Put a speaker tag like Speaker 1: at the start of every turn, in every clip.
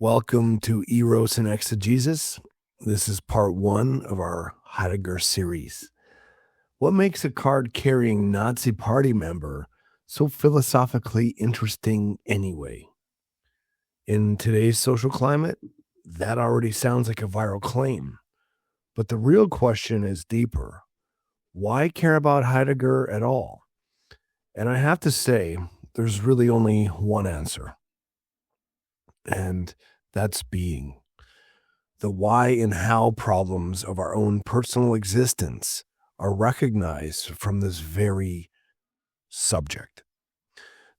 Speaker 1: Welcome to Eros and Exegesis. This is part one of our Heidegger series. What makes a card-carrying Nazi party member so philosophically interesting anyway? In today's social climate, that already sounds like a viral claim. But the real question is deeper. Why care about Heidegger at all? And I have to say, there's really only one answer. And that's being. The why and how problems of our own personal existence are recognized from this very subject.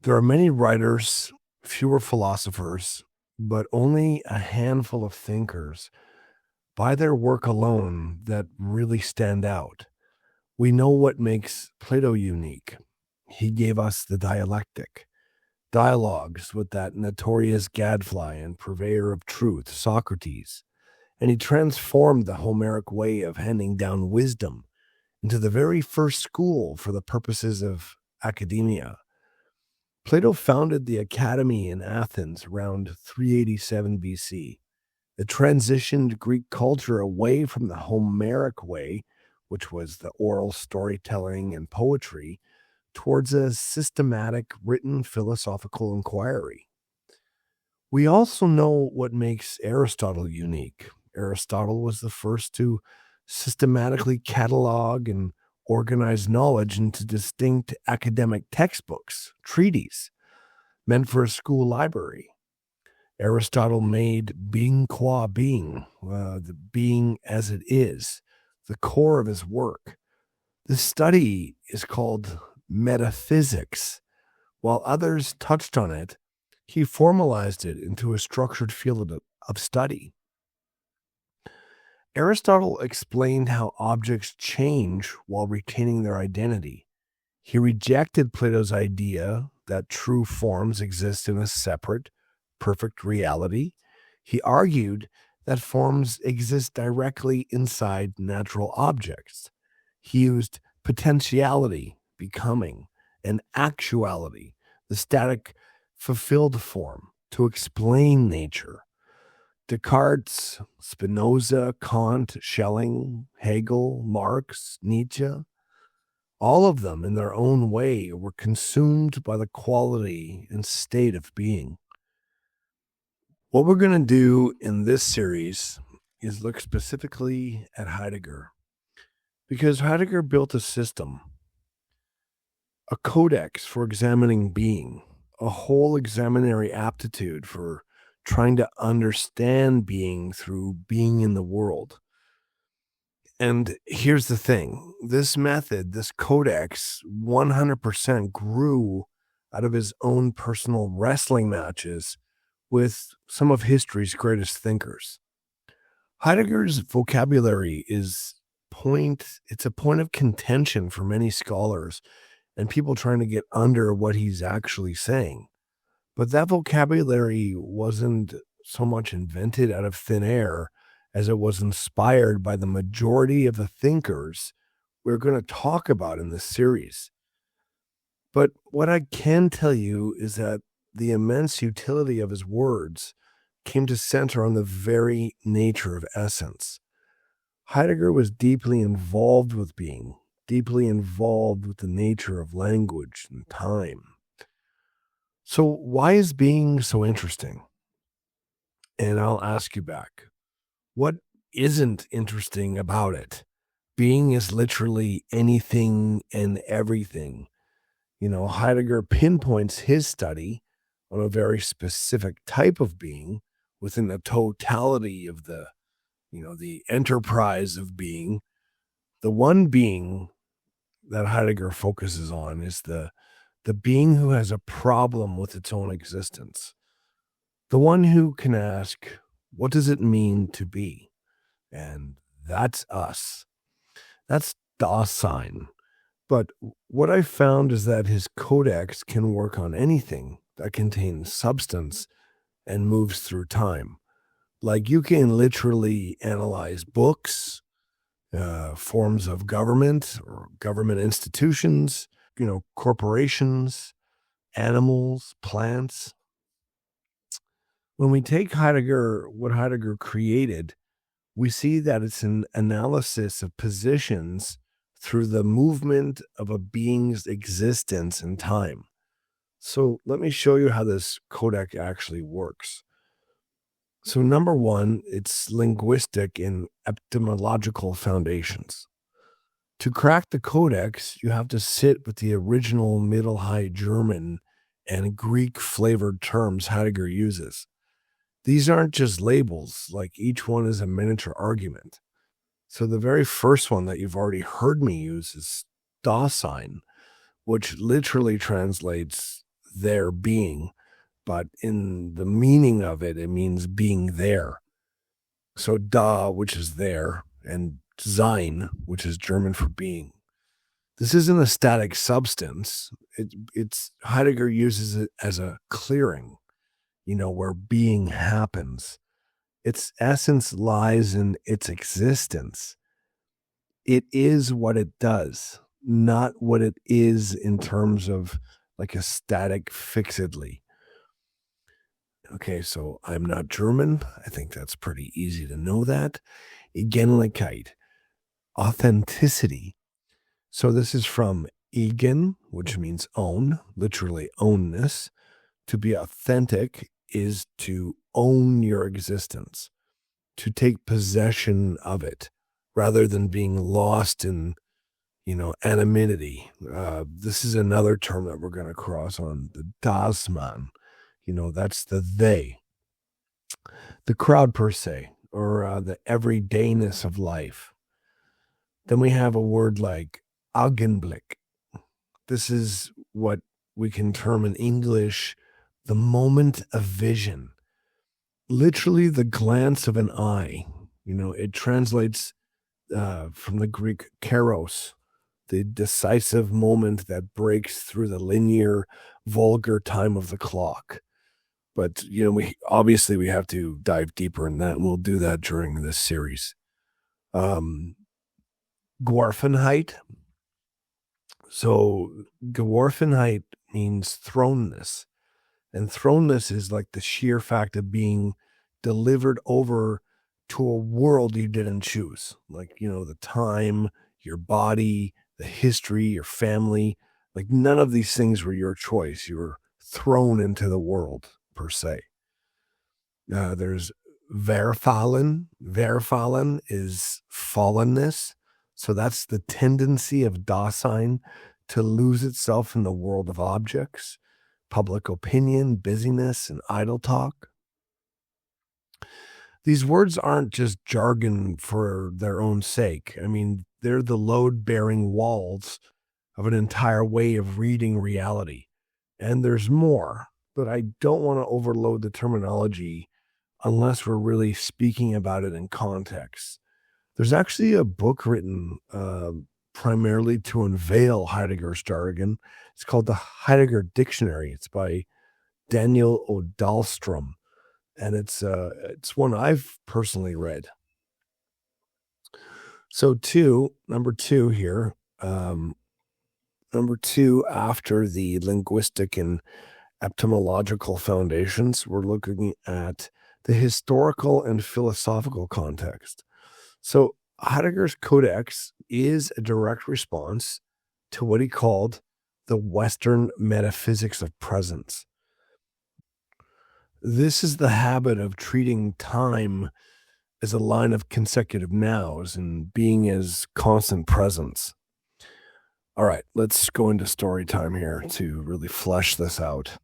Speaker 1: There are many writers, fewer philosophers, but only a handful of thinkers by their work alone that really stand out. We know what makes Plato unique. He gave us the dialectic. Dialogues with that notorious gadfly and purveyor of truth, Socrates, and he transformed the Homeric way of handing down wisdom into the very first school for the purposes of academia. Plato founded the Academy in Athens around 387 BC. It transitioned Greek culture away from the Homeric way, which was the oral storytelling and poetry, towards a systematic, written philosophical inquiry. We also know what makes Aristotle unique. Aristotle was the first to systematically catalog and organize knowledge into distinct academic textbooks, treatises, meant for a school library. Aristotle made being qua being, the being as it is, the core of his work. This study is called metaphysics. While others touched on it, he formalized it into a structured field of study. Aristotle explained how objects change while retaining their identity. He rejected Plato's idea that true forms exist in a separate, perfect reality. He argued that forms exist directly inside natural objects. He used potentiality, becoming, and actuality, the static, fulfilled form, to explain nature. Descartes, Spinoza, Kant, Schelling, Hegel, Marx, Nietzsche, all of them in their own way were consumed by the quality and state of being. What we're going to do in this series is look specifically at Heidegger, because Heidegger built a system, a codex for examining being, a whole examinary aptitude for trying to understand being through being in the world. And here's the thing. This method, this codex, 100% grew out of his own personal wrestling matches with some of history's greatest thinkers. Heidegger's vocabulary is it's a point of contention for many scholars and people trying to get under what he's actually saying. But that vocabulary wasn't so much invented out of thin air as it was inspired by the majority of the thinkers we're going to talk about in this series. But what I can tell you is that the immense utility of his words came to center on the very nature of essence. Heidegger was deeply involved with being, deeply involved with the nature of language and time. So why is being so interesting? And I'll ask you back, what isn't interesting about it? Being is literally anything and everything. Heidegger pinpoints his study on a very specific type of being within the totality of the enterprise of being. The one being that Heidegger focuses on is the being who has a problem with its own existence. The one who can ask, what does it mean to be? And that's us. That's Dasein. But what I found is that his codex can work on anything that contains substance and moves through time. Like you can literally analyze books, forms of government or government institutions, corporations, animals, plants. When we take what Heidegger created, we see that it's an analysis of positions through the movement of a being's existence in time. So let me show you how this codex actually works. So number one, it's linguistic and etymological foundations. To crack the codex, you have to sit with the original Middle High German and Greek flavored terms Heidegger uses. These aren't just labels, like each one is a miniature argument. So the very first one that you've already heard me use is Dasein, which literally translates there being, but in the meaning of it, it means being there. So da, which is there, and sein, which is German for being. This isn't a static substance. It's Heidegger uses it as a clearing, where being happens. Its essence lies in its existence. It is what it does, not what it is in terms of like a static fixedly. Okay, so I'm not German. I think that's pretty easy to know that. Augenblick, authenticity. So this is from eigen, which means own, literally ownness. To be authentic is to own your existence, to take possession of it, rather than being lost in, anonymity. This is another term that we're going to cross on, the Dasein. That's the they, the crowd per se, or the everydayness of life. Then we have a word like Augenblick. This is what we can term in English the moment of vision. Literally the glance of an eye. It translates from the Greek kairos, the decisive moment that breaks through the linear, vulgar time of the clock. But, we have to dive deeper in that, and we'll do that during this series. Geworfenheit. So Geworfenheit means thrownness. And thrownness is like the sheer fact of being delivered over to a world you didn't choose. Like, the time, your body, the history, your family. Like none of these things were your choice. You were thrown into the world, per se. There's Verfallen. Verfallen is fallenness. So that's the tendency of Dasein to lose itself in the world of objects, public opinion, busyness, and idle talk. These words aren't just jargon for their own sake. I mean, they're the load-bearing walls of an entire way of reading reality. And there's more, but I don't want to overload the terminology unless we're really speaking about it in context. There's actually a book written primarily to unveil Heidegger's jargon. It's called the Heidegger Dictionary. It's by Daniel O'Dahlstrom, and it's one I've personally read. So number two here, after the linguistic and etymological foundations, we're looking at the historical and philosophical context. So Heidegger's codex is a direct response to what he called the Western metaphysics of presence. This is the habit of treating time as a line of consecutive nows and being as constant presence. All right, let's go into story time here to really flesh this out.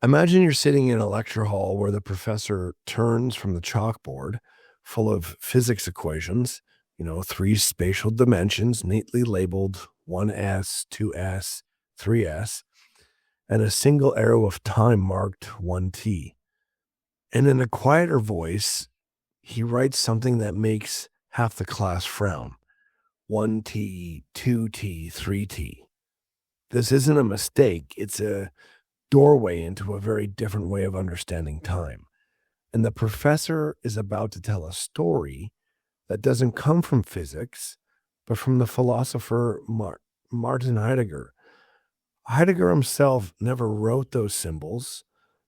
Speaker 1: Imagine you're sitting in a lecture hall where the professor turns from the chalkboard full of physics equations, 3 spatial dimensions neatly labeled 1s, 2s, 3s, and a single arrow of time marked 1t. And in a quieter voice, he writes something that makes half the class frown. 1t, 2t, 3t. This isn't a mistake. It's a doorway into a very different way of understanding time. And the professor is about to tell a story that doesn't come from physics, but from the philosopher Martin Heidegger. Heidegger himself never wrote those symbols,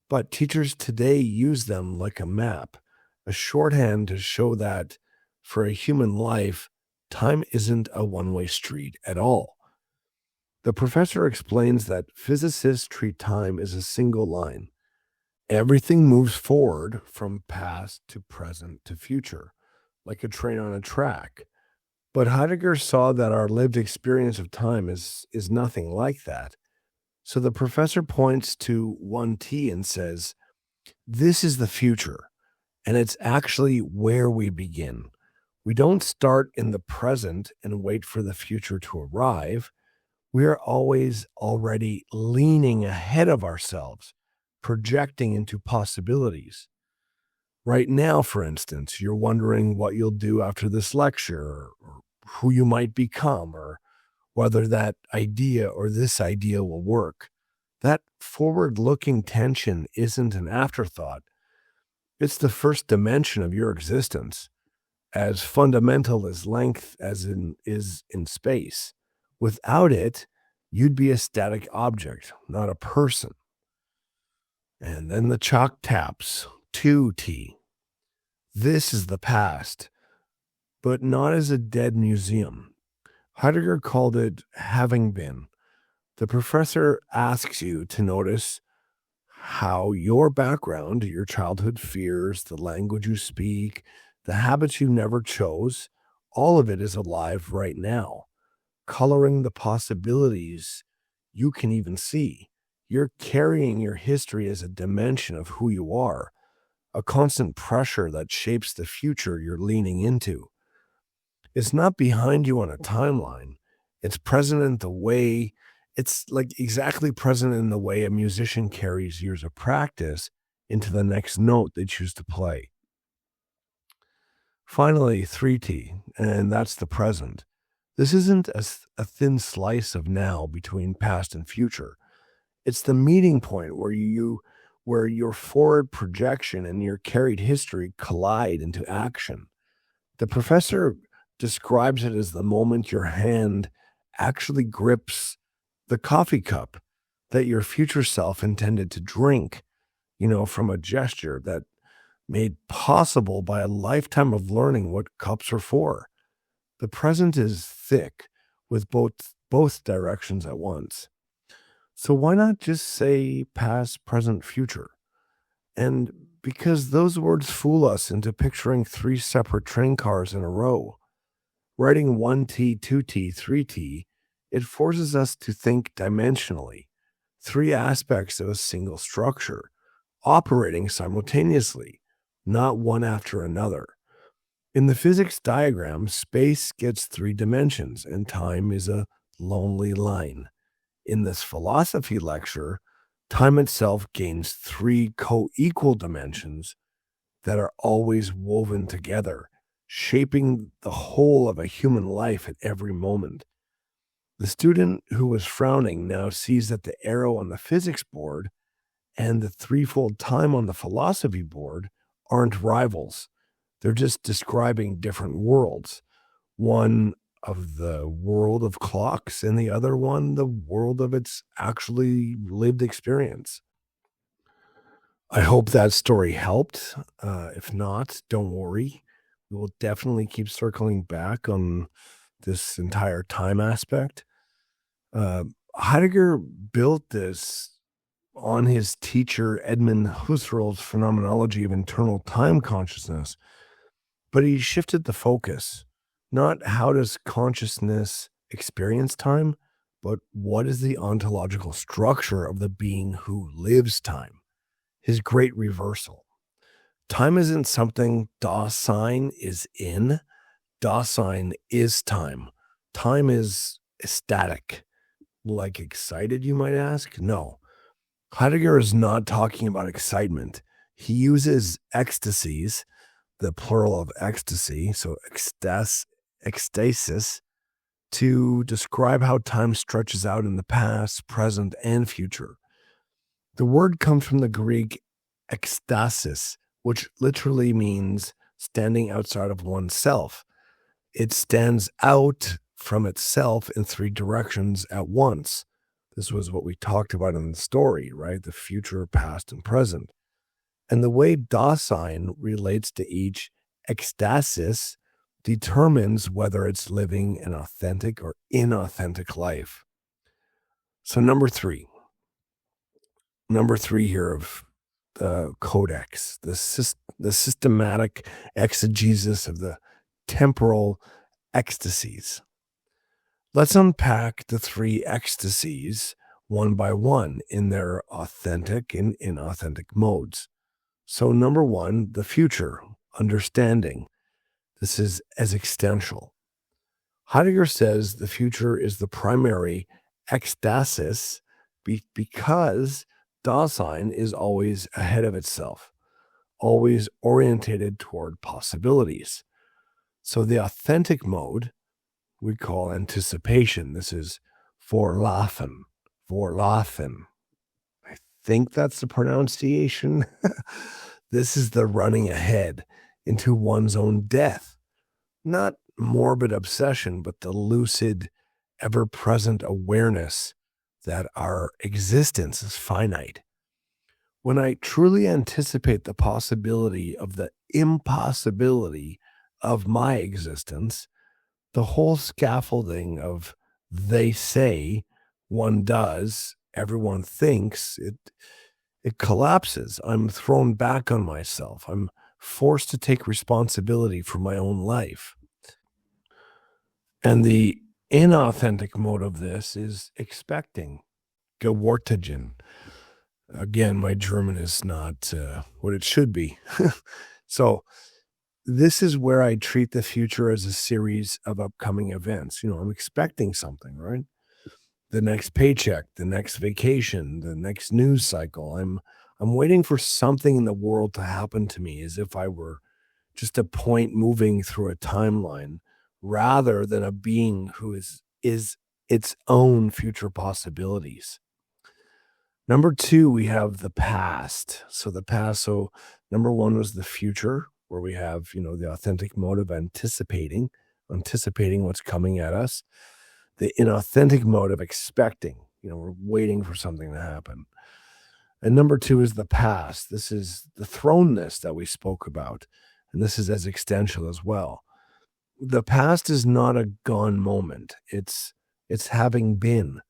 Speaker 1: But teachers today use them like a map, a shorthand to show that for a human life, time isn't a one-way street at all. The professor explains that physicists treat time as a single line. Everything moves forward from past to present to future, like a train on a track. But Heidegger saw that our lived experience of time is nothing like that. So the professor points to 1T and says, this is the future, and it's actually where we begin. We don't start in the present and wait for the future to arrive. We are always already leaning ahead of ourselves, projecting into possibilities. Right now, for instance, you're wondering what you'll do after this lecture, or who you might become, or whether that idea or this idea will work. That forward-looking tension isn't an afterthought. It's the first dimension of your existence, as fundamental as length is in space. Without it, you'd be a static object, not a person. And then the chalk taps, 2T. This is the past, but not as a dead museum. Heidegger called it having been. The professor asks you to notice how your background, your childhood fears, the language you speak, the habits you never chose, all of it is alive right now, coloring the possibilities you can even see. You're carrying your history as a dimension of who you are, a constant pressure that shapes the future you're leaning into. It's not behind you on a timeline. It's present in the way, it's like exactly present in the way a musician carries years of practice into the next note they choose to play. Finally, 3T, and that's the present. This isn't a thin slice of now between past and future. It's the meeting point where your forward projection and your carried history collide into action. The professor describes it as the moment your hand actually grips the coffee cup that your future self intended to drink, from a gesture that made possible by a lifetime of learning what cups are for. The present is thick with both directions at once. So why not just say past, present, future? And because those words fool us into picturing three separate train cars in a row. Writing 1T, 2T, 3T, it forces us to think dimensionally, three aspects of a single structure, operating simultaneously, not one after another. In the physics diagram, space gets three dimensions and time is a lonely line. In this philosophy lecture, time itself gains three co-equal dimensions that are always woven together, shaping the whole of a human life at every moment. The student who was frowning now sees that the arrow on the physics board and the threefold time on the philosophy board aren't rivals. They're just describing different worlds. One of the world of clocks and the other one, the world of its actually lived experience. I hope that story helped. If not, don't worry. We will definitely keep circling back on this entire time aspect. Heidegger built this on his teacher Edmund Husserl's phenomenology of internal time consciousness, but he shifted the focus. Not how does consciousness experience time, but what is the ontological structure of the being who lives time? His great reversal. Time isn't something Dasein is in. Dasein is time. Time is ecstatic. Like excited, you might ask? No. Heidegger is not talking about excitement. He uses ecstasies, the plural of ecstasy, so ecstasis, to describe how time stretches out in the past, present, and future. The word comes from the Greek ekstasis, which literally means standing outside of oneself. It stands out from itself in three directions at once. This was what we talked about in the story, right? The future, past, and present. And the way Dasein relates to each ecstasis determines whether it's living an authentic or inauthentic life. So number three here of the codex, the systematic exegesis of the temporal ecstasies. Let's unpack the three ecstasies one by one in their authentic and inauthentic modes. So number one, the future, understanding. This is as existential. Heidegger says the future is the primary ecstasis because Dasein is always ahead of itself, always orientated toward possibilities. So the authentic mode we call anticipation. This is Vorlaufen. I think that's the pronunciation. This is the running ahead into one's own death. Not morbid obsession, but the lucid, ever-present awareness that our existence is finite. When I truly anticipate the possibility of the impossibility of my existence, the whole scaffolding of they say, one does, everyone thinks, it collapses. I'm thrown back on myself. I'm forced to take responsibility for my own life. And the inauthentic mode of this is expecting, Gewortigen. Again, my German is not what it should be. So this is where I treat the future as a series of upcoming events. I'm expecting something, right? The next paycheck, the next vacation, the next news cycle. I'm waiting for something in the world to happen to me as if I were just a point moving through a timeline rather than a being who is its own future possibilities. Number two, we have the past. So number one was the future, where we have, the authentic mode of anticipating what's coming at us. The inauthentic mode of expecting, we're waiting for something to happen. And number two is the past. This is the thrownness that we spoke about. And this is as existential as well. The past is not a gone moment. It's having been,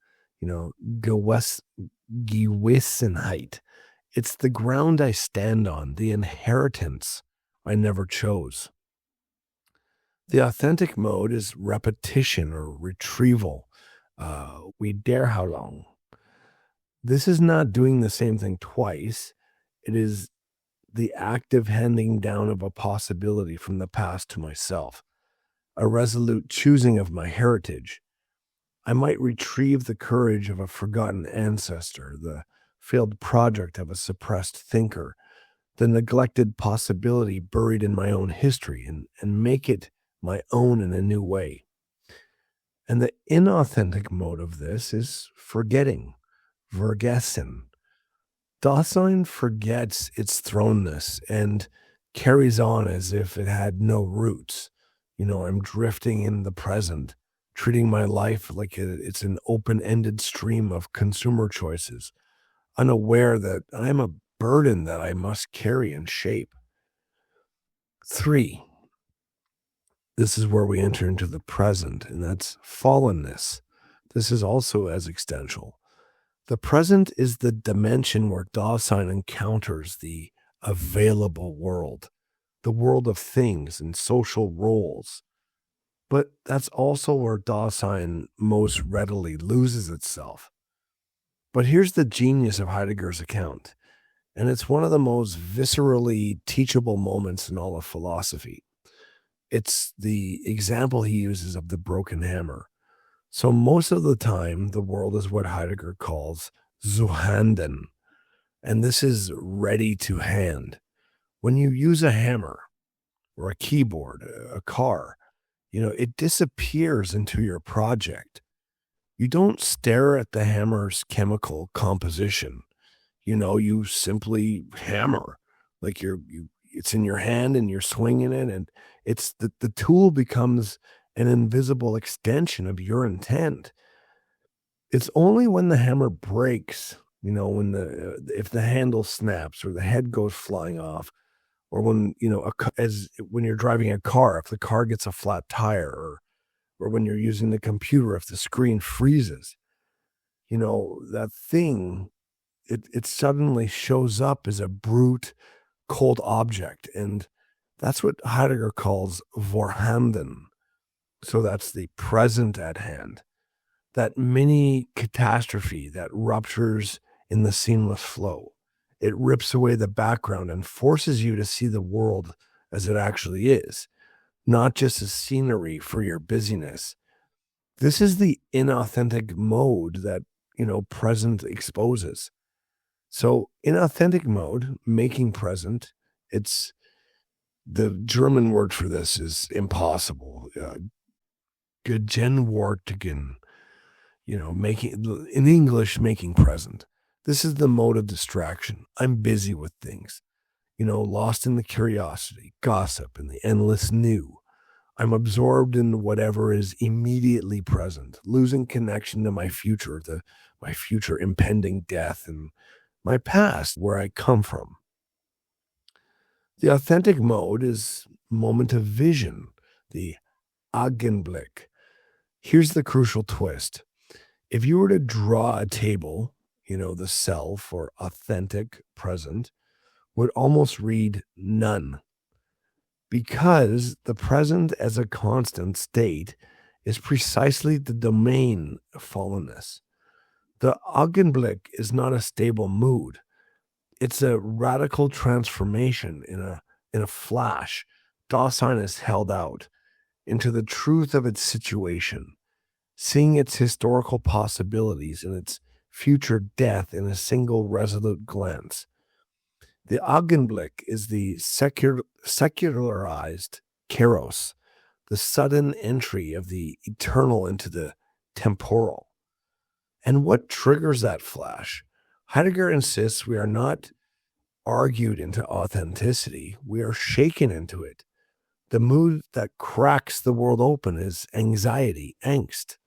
Speaker 1: Gewissenheit. It's the ground I stand on, the inheritance I never chose. The authentic mode is repetition or retrieval. Wiederholung. This is not doing the same thing twice. It is the active handing down of a possibility from the past to myself, a resolute choosing of my heritage. I might retrieve the courage of a forgotten ancestor, the failed project of a suppressed thinker, the neglected possibility buried in my own history, and make it my own in a new way. And the inauthentic mode of this is forgetting, vergessen. Dasein forgets its thrownness and carries on as if it had no roots. I'm drifting in the present, treating my life like it's an open-ended stream of consumer choices, unaware that I'm a burden that I must carry and shape. 3, this is where we enter into the present, and that's fallenness. This is also as existential. The present is the dimension where Dasein encounters the available world, the world of things and social roles. But that's also where Dasein most readily loses itself. But here's the genius of Heidegger's account, and it's one of the most viscerally teachable moments in all of philosophy. It's the example he uses of the broken hammer. So most of the time, the world is what Heidegger calls zu handen, and this is ready to hand. When you use a hammer or a keyboard, a car, it disappears into your project. You don't stare at the hammer's chemical composition. You simply hammer, like it's in your hand and you're swinging it, and it's the tool becomes an invisible extension of your intent. It's only when the hammer breaks, when if the handle snaps or the head goes flying off, or when, as when you're driving a car, if the car gets a flat tire, or when you're using the computer, if the screen freezes, that thing, it suddenly shows up as a brute, cold object. And that's what Heidegger calls vorhanden. So that's the present at hand, that mini catastrophe that ruptures in the seamless flow. It rips away the background and forces you to see the world as it actually is, not just as scenery for your busyness. This is the inauthentic mode that, present exposes. So inauthentic mode, making present, it's the German word for this is impossible. Gegenwärtigen, making, in English, making present. This is the mode of distraction. I'm busy with things, lost in the curiosity, gossip, and the endless new. I'm absorbed in whatever is immediately present, losing connection to my future, my future impending death, and my past, where I come from. The authentic mode is moment of vision, the Augenblick. Here's the crucial twist. If you were to draw a table, the self or authentic present would almost read none, because the present as a constant state is precisely the domain of fallenness. The Augenblick is not a stable mood. It's a radical transformation in a flash. Dasein is held out into the truth of its situation, seeing its historical possibilities and its future death in a single resolute glance. The Augenblick is the secularized Eros, the sudden entry of the eternal into the temporal. And what triggers that flash? Heidegger insists we are not argued into authenticity, we are shaken into it. The mood that cracks the world open is anxiety, angst.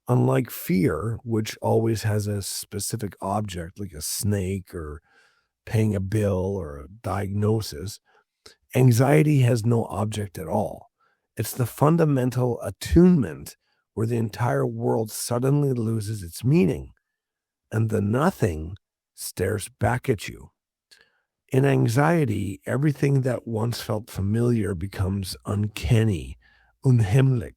Speaker 1: Unlike fear, which always has a specific object like a snake or paying a bill or a diagnosis, anxiety has no object at all. It's the fundamental attunement where the entire world suddenly loses its meaning and the nothing stares back at you. In anxiety, everything that once felt familiar becomes uncanny, unheimlich.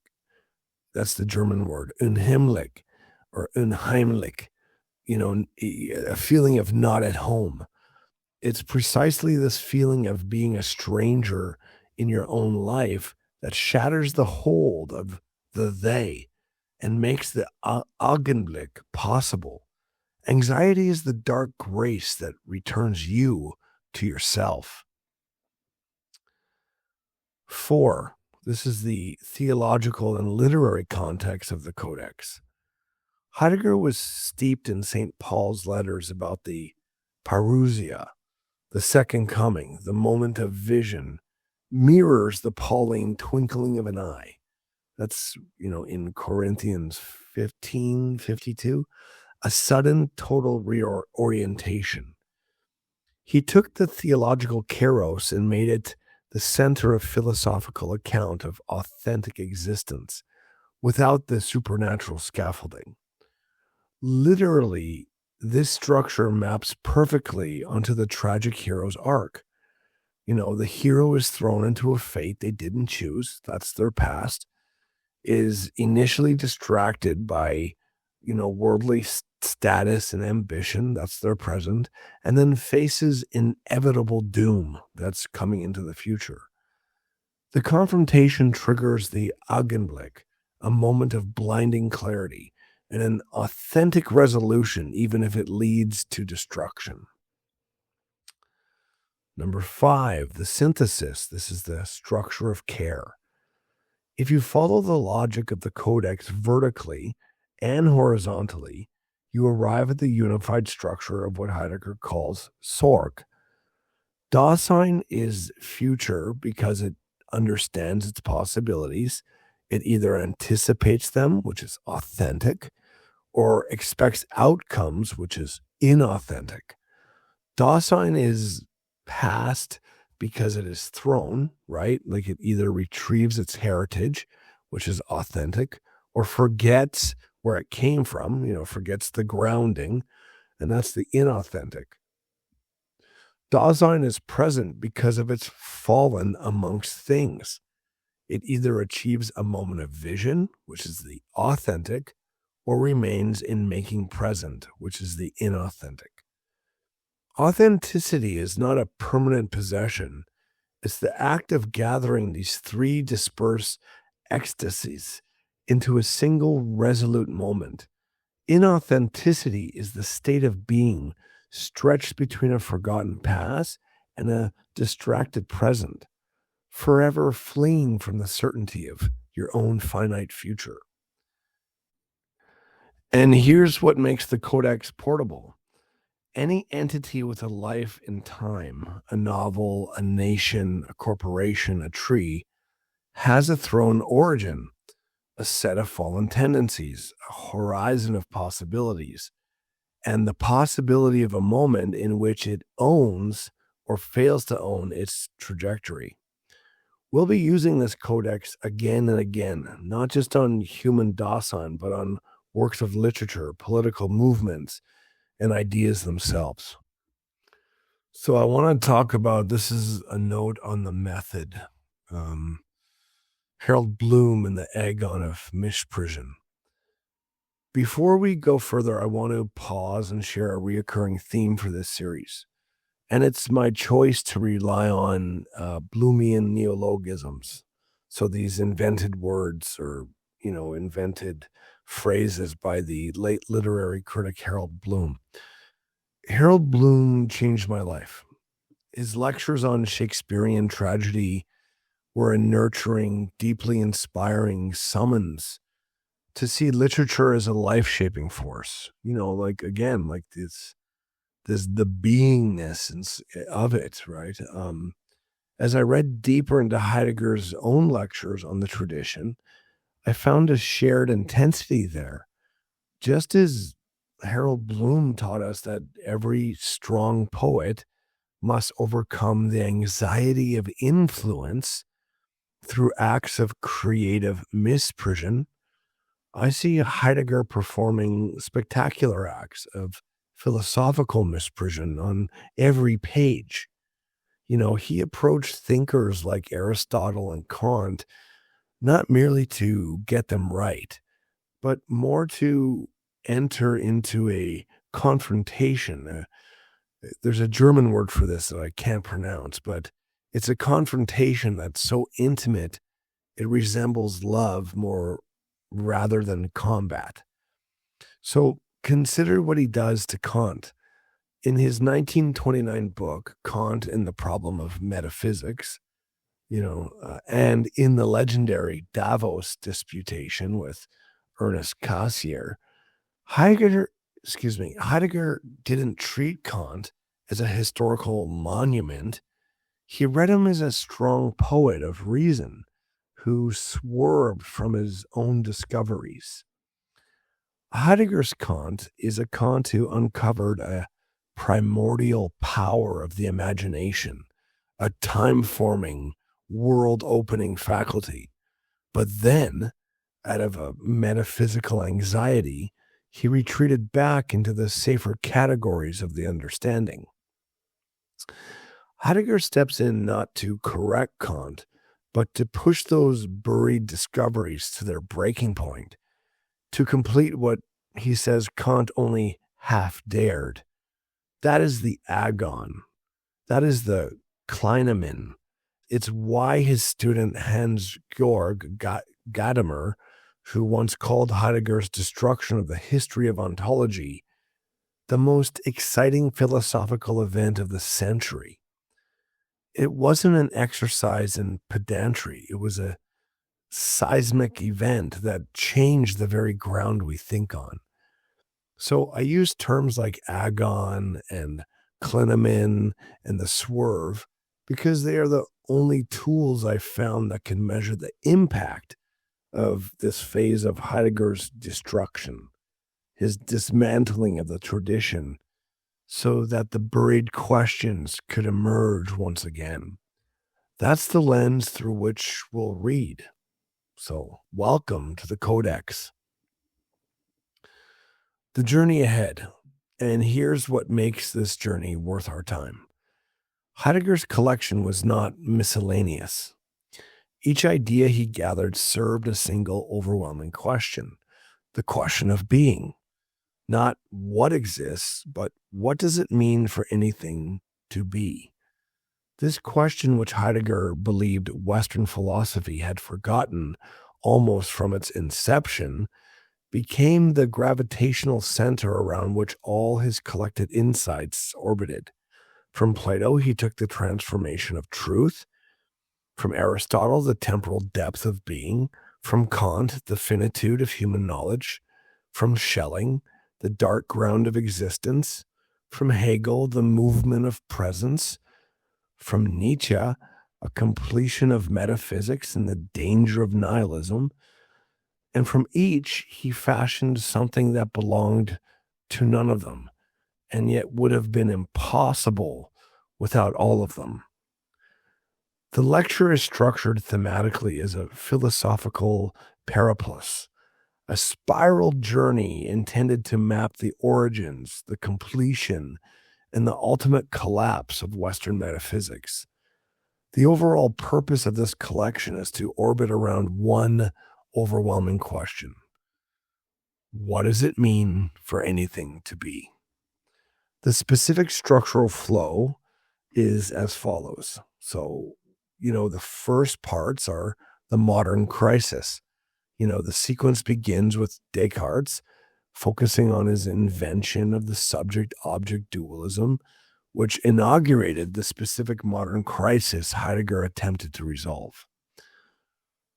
Speaker 1: That's the German word, unheimlich or unheimlich, a feeling of not at home. It's precisely this feeling of being a stranger in your own life that shatters the hold of the they and makes the Augenblick possible. Anxiety is the dark grace that returns you to yourself. 4. This is the theological and literary context of the codex. Heidegger was steeped in St. Paul's letters about the parousia, the second coming, the moment of vision, mirrors the Pauline twinkling of an eye. That's, in Corinthians 15:52, a sudden total reorientation. He took the theological kairos and made it the center of philosophical account of authentic existence without the supernatural scaffolding. Literally, this structure maps perfectly onto the tragic hero's arc. The hero is thrown into a fate they didn't choose. That's their past. Is initially distracted by, worldly status and ambition. That's their present. And then faces inevitable doom that's coming into the future. The confrontation triggers the Augenblick, a moment of blinding clarity, and an authentic resolution, even if it leads to destruction. Number 5, the synthesis. This is the structure of care. If you follow the logic of the codex vertically and horizontally, you arrive at the unified structure of what Heidegger calls Sorg. Dasein is future because it understands its possibilities. It either anticipates them, which is authentic, or expects outcomes, which is inauthentic. Dasein is past because it is thrown, right? Like it either retrieves its heritage, which is authentic, or forgets where it came from, forgets the grounding, and that's the inauthentic. Dasein is present because of its fallen amongst things. It either achieves a moment of vision, which is the authentic, or remains in making present, which is the inauthentic. Authenticity is not a permanent possession. It's the act of gathering these three dispersed ecstasies into a single resolute moment. Inauthenticity is the state of being stretched between a forgotten past and a distracted present, forever fleeing from the certainty of your own finite future. And here's what makes the codex portable. Any entity with a life in time, a novel, a nation, a corporation, a tree, has a thrown origin, a set of fallen tendencies, a horizon of possibilities, and the possibility of a moment in which it owns or fails to own its trajectory. We'll be using this codex again and again, not just on human Dasein, but on works of literature, political movements, and ideas themselves. So I want to talk about, this is a note on the method. Harold Bloom and the Agon of Misprision. Before we go further, I want to pause and share a reoccurring theme for this series. And it's my choice to rely on Bloomian neologisms. So these invented words or, invented phrases by the late literary critic Harold Bloom. Harold Bloom changed my life. His lectures on Shakespearean tragedy were a nurturing, deeply inspiring summons to see literature as a life-shaping force. This the beingness of it, right? As I read deeper into Heidegger's own lectures on the tradition, I found a shared intensity there. Just as Harold Bloom taught us that every strong poet must overcome the anxiety of influence through acts of creative misprision, I see Heidegger performing spectacular acts of philosophical misprision on every page. He approached thinkers like Aristotle and Kant not merely to get them right, but more to enter into a confrontation. There's a German word for this that I can't pronounce, but it's a confrontation that's so intimate, it resembles love more rather than combat. So consider what he does to Kant. In his 1929 book, Kant and the Problem of Metaphysics, and in the legendary Davos disputation with Ernest Cassirer, Heidegger didn't treat Kant as a historical monument. He read him as a strong poet of reason who swerved from his own discoveries. Heidegger's Kant is a Kant who uncovered a primordial power of the imagination, a time-forming, world-opening faculty. But then, out of a metaphysical anxiety, he retreated back into the safer categories of the understanding. Heidegger steps in not to correct Kant, but to push those buried discoveries to their breaking point, to complete what he says Kant only half dared. That is the agon. That is the Kleinemann. It's why his student Hans-Georg Gadamer, who once called Heidegger's Destruction of the History of Ontology the most exciting philosophical event of the century. It wasn't an exercise in pedantry. It was a seismic event that changed the very ground we think on. So I use terms like agon and Kleinemann and the swerve because they are the only tools I found that can measure the impact of this phase of Heidegger's destruction, his dismantling of the tradition, so that the buried questions could emerge once again. That's the lens through which we'll read. So, welcome to the Codex. The journey ahead, and here's what makes this journey worth our time. Heidegger's collection was not miscellaneous. Each idea he gathered served a single overwhelming question, the question of being. Not what exists, but what does it mean for anything to be? This question, which Heidegger believed Western philosophy had forgotten almost from its inception, became the gravitational center around which all his collected insights orbited. From Plato, he took the transformation of truth. From Aristotle, the temporal depth of being. From Kant, the finitude of human knowledge. From Schelling, the dark ground of existence. From Hegel, the movement of presence. From Nietzsche, a completion of metaphysics and the danger of nihilism. And from each, he fashioned something that belonged to none of them, and yet would have been impossible without all of them. The lecture is structured thematically as a philosophical periplus, a spiral journey intended to map the origins, the completion, and the ultimate collapse of Western metaphysics. The overall purpose of this collection is to orbit around one overwhelming question. What does it mean for anything to be? The specific structural flow is as follows. So, the first parts are the modern crisis. The sequence begins with Descartes focusing on his invention of the subject-object dualism, which inaugurated the specific modern crisis Heidegger attempted to resolve.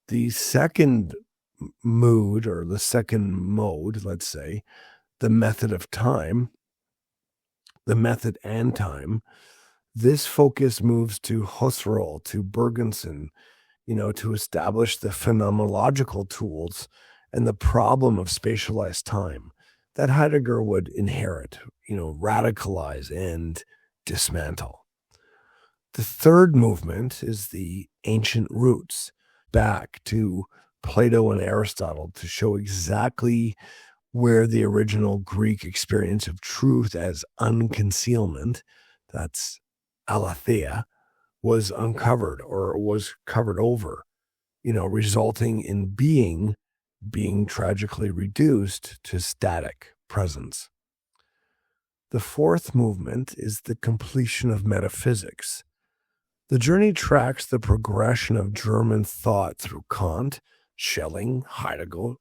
Speaker 1: The second mood, or the second mode, let's say, the method of time, the method and time, this focus moves to Husserl, to Bergson, to establish the phenomenological tools and the problem of spatialized time that Heidegger would inherit, radicalize and dismantle. The third movement is the ancient roots, back to Plato and Aristotle, to show exactly where the original Greek experience of truth as unconcealment, that's aletheia, was uncovered or was covered over, resulting in being tragically reduced to static presence. The fourth movement is the completion of metaphysics. The journey tracks the progression of German thought through Kant, Schelling, Heidegger,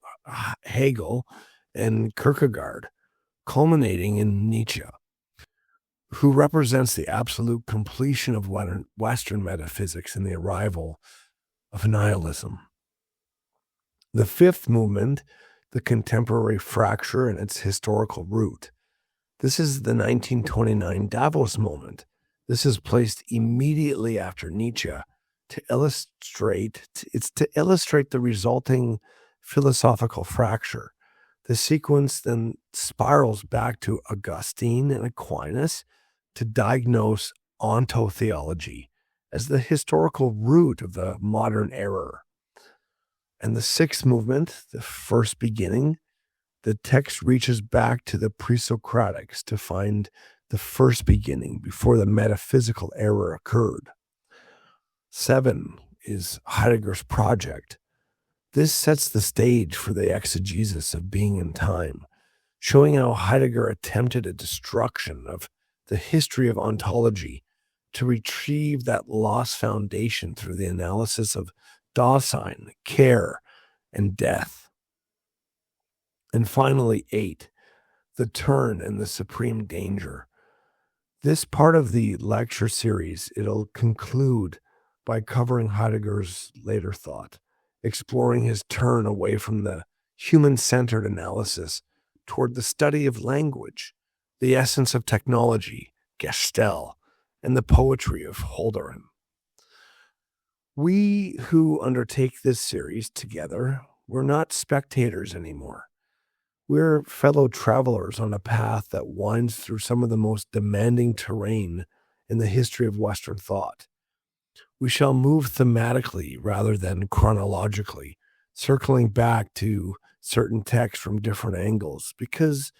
Speaker 1: Hegel, and Kierkegaard, culminating in Nietzsche, who represents the absolute completion of Western metaphysics and the arrival of nihilism. The fifth movement, the contemporary fracture and its historical root. This is the 1929 Davos moment. This is placed immediately after Nietzsche to illustrate the resulting philosophical fracture. The sequence then spirals back to Augustine and Aquinas to diagnose ontotheology as the historical root of the modern error. And the sixth movement, the first beginning, the text reaches back to the pre-Socratics to find the first beginning before the metaphysical error occurred. 7 is Heidegger's project. This sets the stage for the exegesis of being and time, showing how Heidegger attempted a destruction of the history of ontology to retrieve that lost foundation through the analysis of Dasein, care, and death. And finally, 8, the turn and the supreme danger. This part of the lecture series, it'll conclude by covering Heidegger's later thought, exploring his turn away from the human-centered analysis toward the study of language, the essence of technology, Gestell, and the poetry of Hölderlin. We who undertake this series together, we're not spectators anymore. We're fellow travelers on a path that winds through some of the most demanding terrain in the history of Western thought. We shall move thematically rather than chronologically, circling back to certain texts from different angles, because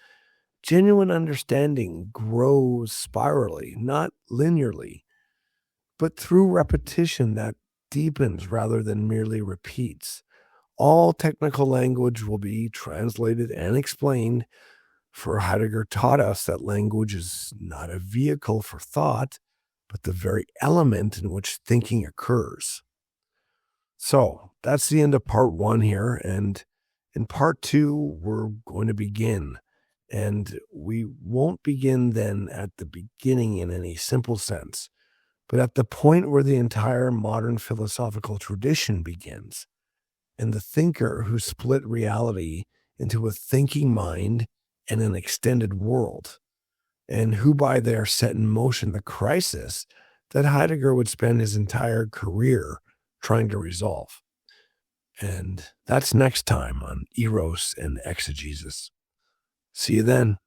Speaker 1: genuine understanding grows spirally, not linearly, but through repetition that deepens rather than merely repeats. All technical language will be translated and explained, for Heidegger taught us that language is not a vehicle for thought, but the very element in which thinking occurs. So that's the end of part one here. And in part two, we're going to begin. And we won't begin then at the beginning in any simple sense, but at the point where the entire modern philosophical tradition begins, and the thinker who split reality into a thinking mind and an extended world, and who by there set in motion the crisis that Heidegger would spend his entire career trying to resolve. And that's next time on Eros and Exegesis. See you then.